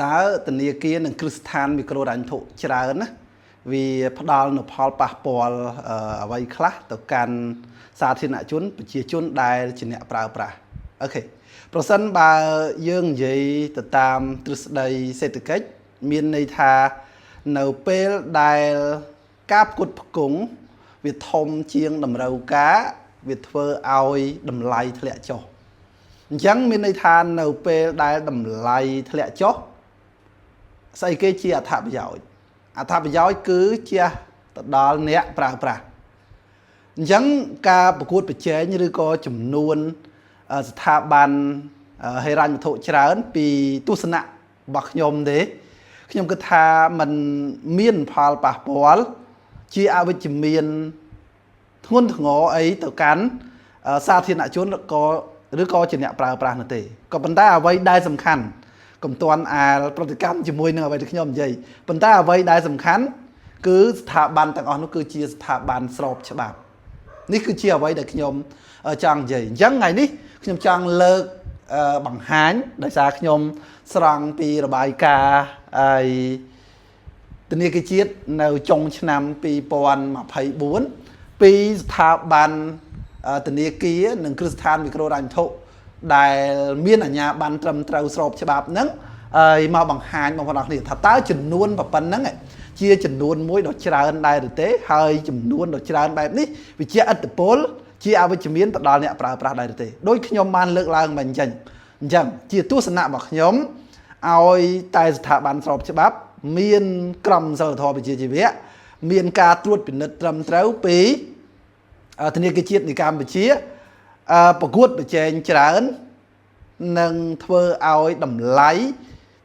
tớ tình yêu kia nâng Christian micro đánh thụច្រើនណាvìផ្ដល់នូវផលប៉ះពាល់អ្វីខ្លះទៅកាន់សាធារណជនប្រជាជនដែលជាអ្នកប្រើប្រាស់អូខេប្រសិនបើយើងនិយាយទៅតាមទ្រឹស្ដីសេដ្ឋកិច្ចមានន័យថានៅពេលដែលការផ្គត់ផ្គង់វាធំជាងតម្រូវការវាធ្វើឲ្យតម្លៃធ្លាក់ចុះអញ្ចឹងមានន័យថានៅពេលដែលតម្លៃធ្លាក់ចុះស្អីគេជាអត្ថប្រយោជន៍អត្ថប្រយោជន៍គឺជាទៅដល់អ្នកប្រើប្រាស់អញ្ចឹងការប្រកួតប្រជែងឬក៏ចំនួនស្ថាប័នហិរញ្ញវត្ថុច្រើនពីទស្សនៈរបស់ខ្ញុំទេខ្ញុំគិតថាมันមានផលប៉ះពាល់ជាអវិជ្ជមានធ្ងន់ធ្ងរអីទៅកាន់សាធារណជនឬក៏ជាអ្នកប្រើប្រាស់នោះទេក៏ប៉ុន្តែអ្វីដែលសំខាន់កុំទាន់អាលប្រតិកម្មជាមួយនឹងអ្វីដែលខ្ញុំនិយាយប៉ុន្តែអ្វីដែលសំខាន់គឺស្ថាប័នទាំងអស់នោះគឺជាស្ថាប័នស្របច្បាប់នេះគឺជាអ្វីដែលខ្ញុំចង់និយាយអញ្ចឹងថ្ងៃនេះខ្ញុំចង់លើកបង្ហាញដោយសារខ្ញុំស្រង់ពីរបាយការណ៍ធនាគារជាតិនៅចុងឆ្នាំ2024ពីស្ថាប័នធនាគារនិងគ្រឹះស្ថានមីក្រូហិរញ្ញវត្ថុដែលមានអាជ្ញាប័ណ្ណត្រឹមត្រូវស្របច្បាប់ហ្នឹងមកបង្ហាញបងប្អូនគ្នាថាតើចំនួនប៉ុណ្ណឹងជាចំនួនមួយដ៏ច្រើនដែរឬទេហើយចំនួនដ៏ច្រើនបែបនេះវាជាឥទ្ធិពលជាអវិជ្ជមានទៅដល់អ្នកប្រើប្រាស់ដែរឬទេដោយខ្ញុំបានលើកឡើងមកអញ្ចឹងជាទស្សនៈរបស់ខ្ញុំឲ្យតែស្ថាប័នស្របច្បាប់មានក្រមសីលធម៌វិជ្ជាជីវៈមានការត្រួតពិនិត្យត្រឹមត្រូវពីធនាគារជាតិនៃកម្ពុជាប្រកួតប្រជែងច្រើននឹងធ្វើឲ្យតម្លៃ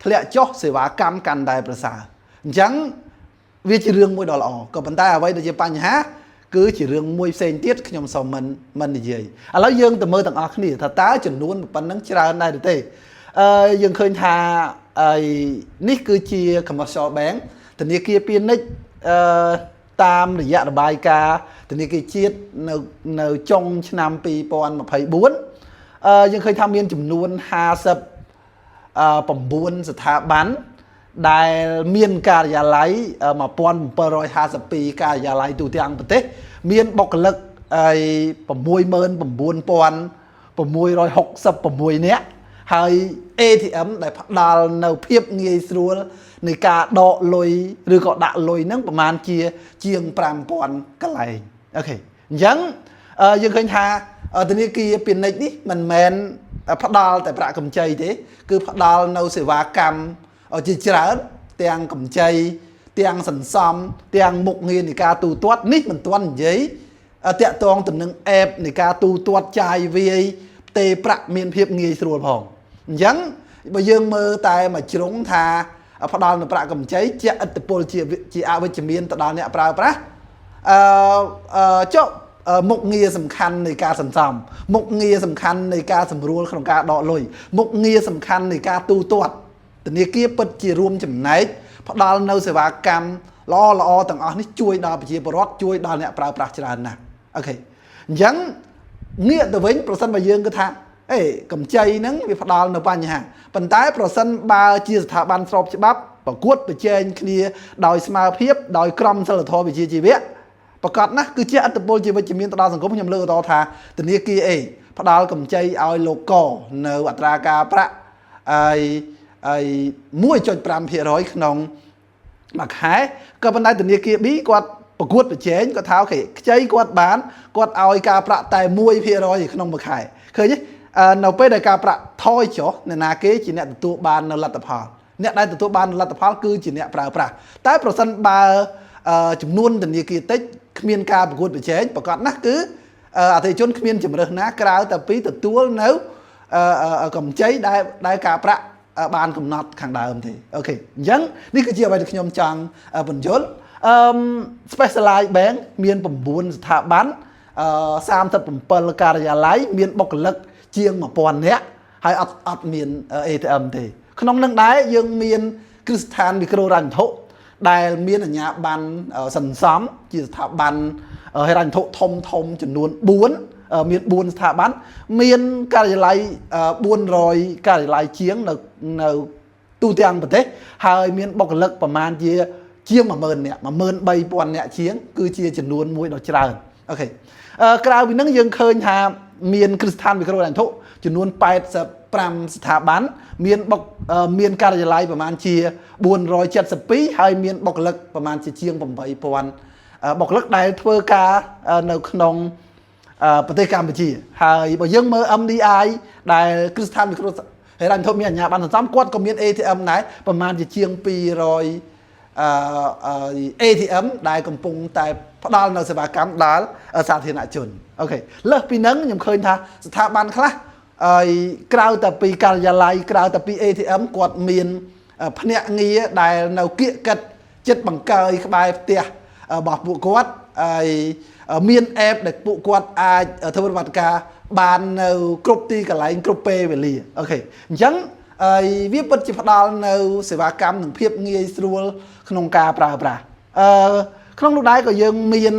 ធ្លាក់ចុះសេវាកម្មកាន់តែប្រសើរអញ្ចឹងវាជារឿងមួយដ៏ល្អក៏ប៉ុន្តែអ្វីដែលជាបញ្ហាគឺជារឿងមួយផ្សេងទៀតខ្ញុំសូមមិននិយាយឥឡូវយើងទៅមើលទាំងអស់គ្នាថាតើចំនួនប៉ុណ្ណឹងច្រើនដែរឬទេយើងឃើញថានេះគឺជា commercial bank ធនាគារពាណិជ្ជតាមរយៈរបាយការណ៍ធនាគារជាតិនៅចុងឆ្នាំ2024យើងឃើញថាមានចំនួន59ស្ថាប័នដែលមានការិយាល័យ1752ការិយាល័យទូទាំងប្រទេសមានបុគ្គលិក66666នាក់ហើយ ATM ដែលផ្ដល់នៅភាពងាយស្រួលនៃការដកលុយឬក៏ដាក់លុយហ្នឹងប្រហែលជាង 5000 កន្លែងអូខេអញ្ចឹងយើងឃើញថាធនាគារពាណិជ្ជនេះមិនមែនផ្ដល់តែប្រាក់កម្ចីទេគឺផ្ដល់នៅសេវាកម្មជាច្រើនទាំងកម្ចីទាំងសន្សំទាំងមុខងារនៃការទូទាត់នេះមិនទាន់និយាយតាក់ទងទៅនឹង app នៃការទូទាត់ចាយវាយផ្ទេរប្រាក់មានភាពងាយស្រួលផងអញ្ចឹងបើយើងមើលតែមួយជ្រុងថាផ្ដល់នៅប្រាក់កម្ចីជាឥទ្ធិពលជាអវិជ្ជមានទៅដល់អ្នកប្រើប្រាស់ចុះមុខងារសំខាន់នៃការសន្សំមុខងារសំខាន់នៃការសម្រួលក្នុងការដកលុយមុខងារសំខាន់នៃការទូទាត់ធនាគារពិតជារួមចំណែកផ្ដល់នៅសេវាកម្មល្អទាំងអស់នេះជួយដល់ប្រជាពលរដ្ឋជួយដល់អ្នកប្រើប្រាស់ច្រើនណាស់អូខេអញ្ចឹងងាកទៅវិញប្រសិនបើយើងគិតថាកម្ចីហ្នឹងវាផ្ដល់នៅបញ្ហាប៉ុន្តែប្រសិនបើជាស្ថាប័នស្របច្បាប់ប្រកួតប្រជែងគ្នាដោយស្មើភាពដោយក្រមសីលធម៌វិជ្ជាជីវៈប្រកាសណាស់គឺជាឥទ្ធិពលជាវិជ្ជមានទៅដល់សង្គមខ្ញុំលើកឧទាហរណ៍ថាធនាគារផ្ដល់កម្ចីឲ្យលោកកនៅអត្រាការប្រាក់1.5% ក្នុងមួយខែក៏ប៉ុន្តែធនាគារ B គាត់ប្រកួតប្រជែងគាត់ថាអូខេខ្ចីគាត់បានគាត់ឲ្យការប្រាក់តែ 1% ក្នុងមួយខែឃើញទេនៅពេលដែលការប្រាក់ថយចុះអ្នកណាគេជាអ្នកទទួលបាននៅលទ្ធផលអ្នកដែលទទួលបានលទ្ធផលគឺជាអ្នកប្រើប្រាស់តែប្រសិនបើចំនួនធនាគារតិចគ្មានការប្រកួតប្រជែងប្រកាសណាស់គឺអតិថិជនគ្មានជំរើសណាក្រៅតែពីទទួលនៅកម្ចីដែលការប្រាក់បានកំណត់ខាងដើមទេអូខេអញ្ចឹងនេះគឺជាអ្វីដែលខ្ញុំចង់បញ្យល់Specialized Bank មាន9ស្ថាប័ន37ការិយាល័យមានបុគ្គលិកជាង 1000 នាក់ហើយអត់មាន ATM ទេក្នុងនឹងដែរយើងមានគ្រឹះស្ថានមីក្រូហិរញ្ញវត្ថុដែលមានអាជ្ញាប័ណ្ណសន្សំជាស្ថាប័នហិរញ្ញវត្ថុធំចំនួន4មាន4ស្ថាប័នមានការិយាល័យ400ការិយាល័យជាងនៅ tu tiếng bật thế hai miền bọc lựcประมาณ chiếng mà mơn nè mà mơn bay bọn nè chiếng cứ chia chừng luôn mũi nó tràn ok cào vì nắng dương khơi hà miền Christian bị cái đàn thụ chừng luôn bay pramสถาบัน miền bọc miền cà ri lai ประมาณ chia 470 hai miền bọc lực ประมาณ chiêng 8 bọn bọc lực này thưa caនៅក្នុងប្រទេសកម្ពុជាហើយបើយើងមើល MDI ដែល Christian វិក្រូហេរ៉ាញ់ធំមានអាជ្ញាប័ណ្ណសន្សំគាត់ក៏មាន ATM ដែរប្រហែលជាង200 ATM ដែលកំពុងតែផ្ដល់នៅសេវាកម្មដល់សាធារណជនអូខេលើសពីហ្នឹងខ្ញុំឃើញថាស្ថាប័នខ្លះក្រៅតែពីការិយាល័យក្រៅតែពី ATM គាត់មានភ្នាក់ងារដែលនៅគៀកកិតចិត្តបង្កើយក្បែរផ្ទះរបស់ពួកគាត់ហើយមាន app ដែលពួកគាត់អាចធ្វើប្រតិបត្តិការបាននៅគ្រប់ទីកន្លែងគ្រប់ពេលវេលាអូខេអញ្ចឹងវាពិតជាផ្ដល់នៅសេវាកម្មនិងភាពងាយស្រួលក្នុងការប្រើប្រាស់ក្នុងនោះដែរក៏យើងមាន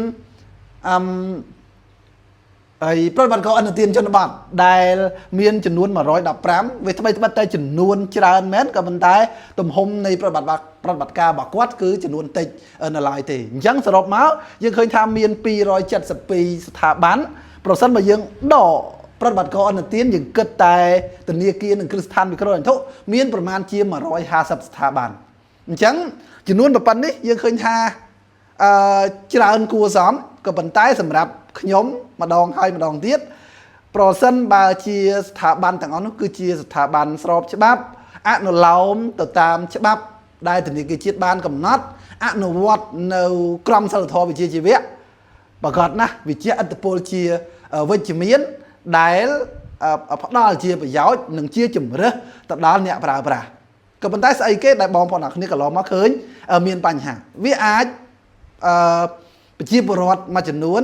ប្រតិបត្តិការអន្តរជាតិជនបទដែលមានចំនួន115វាថ្មីត្បិតតែចំនួនច្រើនមែនក៏ប៉ុន្តែទំហំនៃប្រតិបត្តិការរបស់គាត់គឺចំនួនតិចនៅឡើយទេអញ្ចឹងសរុបមកយើងឃើញថាមាន272ស្ថាប័នប្រសិនបើយើងដកប្រតិបត្តិការអន្តរជាតិយើងគិតតែធនាគារនិងគ្រឹះស្ថានវិក្រហិរញ្ញវត្ថុមានប្រមាណជា150ស្ថាប័នអញ្ចឹងចំនួនប៉ុណ្ណេះយើងឃើញថាច្រើនគួរសមក៏ប៉ុន្តែសម្រាប់ខ្ញុំម្ដងហើយម្ដងទៀតប្រសិនបើជាស្ថាប័នទាំងអស់នោះគឺជាស្ថាប័នស្របច្បាប់អនុលោមទៅតាមច្បាប់ដែលធនាគារជាតិបានកំណត់អនុវត្តនៅក្រមសីលធម៌វិជ្ជាជីវៈប្រកបណាស់វិជ្ជាឥទ្ធិពលជាវិជ្ជមានដែលផ្ដល់ជាប្រយោជន៍និងជាជំរើសទៅដល់អ្នកប្រើប្រាស់ក៏ប៉ុន្តែស្អីគេដែលបងប្អូនអ្នកគ្នាកន្លងមកឃើញមានបញ្ហាវាអាចប្រជាពលរដ្ឋមួយចំនួន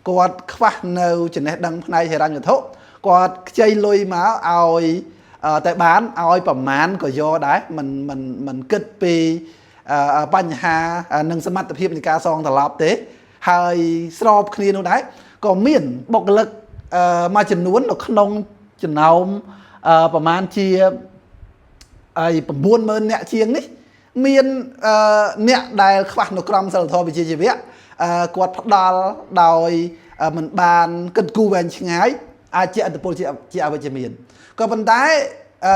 គាត់ខ្វះនៅចំណេះដឹងផ្នែកហិរញ្ញវត្ថុគាត់ខ្ចីលុយមកឲ្យតែបានឲ្យប្រមាណក៏យកដែរមិនគិតពីបញ្ហានិងសមត្ថភាពនៃការសងត្រឡប់ទេហើយស្របគ្នានោះដែរក៏មានបុគ្គលិកមួយចំនួននៅក្នុងចំណោមប្រមាណជា90000អ្នកជាងនេះមានអ្នកដែលខ្វះនៅក្រមសីលធម៌វិជ្ជាជីវៈគាត់ផ្ដាល់ដោយមិនបានគិតគូរវែងឆ្ងាយអាចជាឥទ្ធិពលជាអវិជ្ជមានក៏ប៉ុន្តែ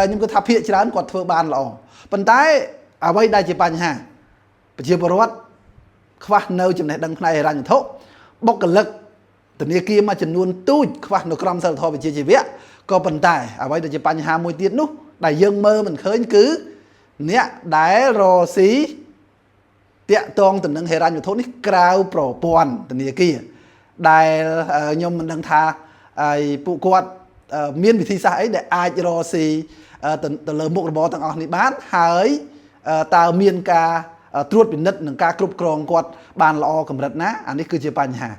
ខ្ញុំគិតថាភាគច្រើនគាត់ធ្វើបានល្អប៉ុន្តែអ្វីដែលជាបញ្ហាប្រជាពលរដ្ឋខ្វះនៅចំណេះដឹងផ្នែកហិរញ្ញវត្ថុបុគ្គលិកធនាគារមួយចំនួនទូចខ្វះនៅក្រមសីលធម៌វិជ្ជាជីវៈក៏ប៉ុន្តែអ្វីដែលជាបញ្ហាមួយទៀតនោះដែលយើងមើលមិនឃើញគឺអ្នកដែលរស៊ីតាក់ទងទៅនឹងហិរញ្ញវត្ថុនេះក្រៅប្រព័ន្ធធនាគារដែលខ្ញុំមិនដឹងថាពួកគាត់មានវិធីសាស្ត្រអីដែលអាចរស៊ីទៅលើមុខរបរទាំងអស់នេះបានហើយតើមានការត្រួតពិនិត្យនិងការគ្រប់គ្រងគាត់បានល្អកម្រិតណាអានេះគឺជាបញ្ហា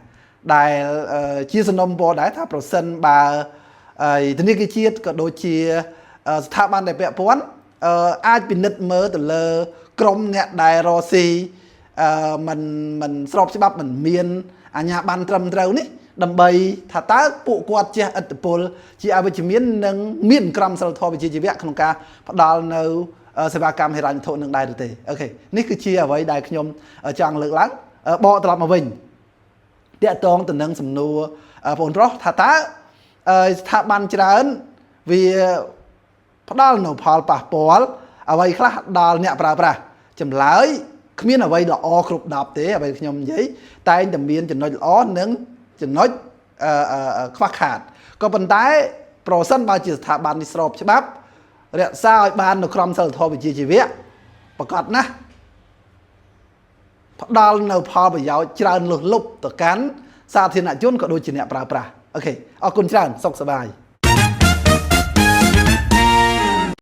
ដែលជាសំណុំពរដែរថាប្រសិនបើធនាគារជាតិក៏ដូចជាស្ថាប័នដែលពាក់ព័ន្ធអាចពិនិត្យមើលទៅលើក្រុមអ្នកដែលរស៊ីមិនស្របច្បាប់មិនមានអាជ្ញាប័ណ្ណត្រឹមត្រូវនេះដើម្បីថាតើពួកគាត់ជះឥទ្ធិពលជាអវិជ្ជមាននិងមានក្រមសីលធម៌វិជ្ជាជីវៈក្នុងការផ្ដល់នៅសេវាកម្មហិរញ្ញវត្ថុនឹងដែរឬទេអូខេនេះគឺជាអ្វីដែលខ្ញុំចង់លើកឡើងបកត្រឡប់មកវិញតាក់ទងទៅនឹងសំណួរបងប្រុសថាតើស្ថាប័នច្រើនវាផ្ដល់នៅផលប៉ះពាល់អ្វីខ្លះដល់អ្នកប្រើប្រាស់ចម្លើយគ្មានអ្វីល្អគ្រប់10ទេអ្វីខ្ញុំនិយាយតែងតែមានចំណុចល្អនិងចំណុចខ្វះខាតក៏ប៉ុន្តែប្រសិនបើជាស្ថាប័ននេះស្របច្បាប់រក្សាឲ្យបាននៅក្រមសីលធម៌វិជ្ជាជីវៈប្រកបណាស់ផ្ដល់នៅផលប្រយោជន៍ច្រើនលើសលប់ទៅកាន់សាធារណជនក៏ដូចជាអ្នកប្រើប្រាស់អូខេអរគុណច្រើនសុខសប្បាយ